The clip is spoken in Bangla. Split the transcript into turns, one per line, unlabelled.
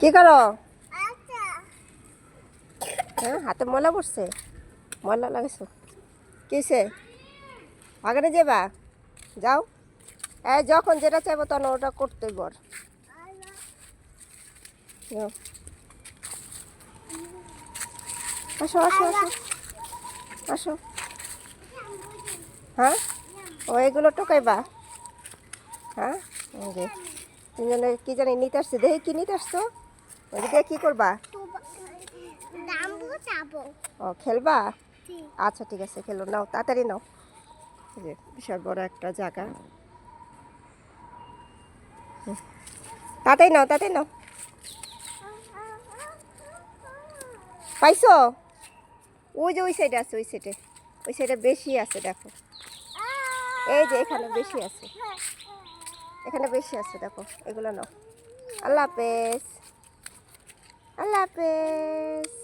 কি করো? হ্যাঁ, হাতে ময়লা পড়ছে। ময়লা লাগাইছো কিসে? বাগানে যাবা? যাও। যখন যেটা চাইবো তখন ওটা করতেই বর। যাও। আসো আসো আসো আসো। হ্যাঁ, ও এগুলো টোকাইবা? হ্যাঁ, এই যে তিনজনে কি জানি নিতে আসছে, দেখি কি নিতে আসছো। ওই দিয়ে কি করবা? ও খেলবা? আচ্ছা ঠিক আছে, খেলো, নাও তাড়াতাড়ি নাও। এই যে বিশাল বড় একটা জায়গা, তাড়াতাড়ি নাও তাড়াতাড়ি নাও। পাইছো? ওই যে ওই সাইডে আছে, ওই সাইডে, ওই সাইডে বেশি আছে দেখো। এই যে এখানে বেশি আছে, এখানে বেশি আছে দেখো, এগুলো নাও। আল্লাহ হাফেজ, আল্লাহ হাফেজ।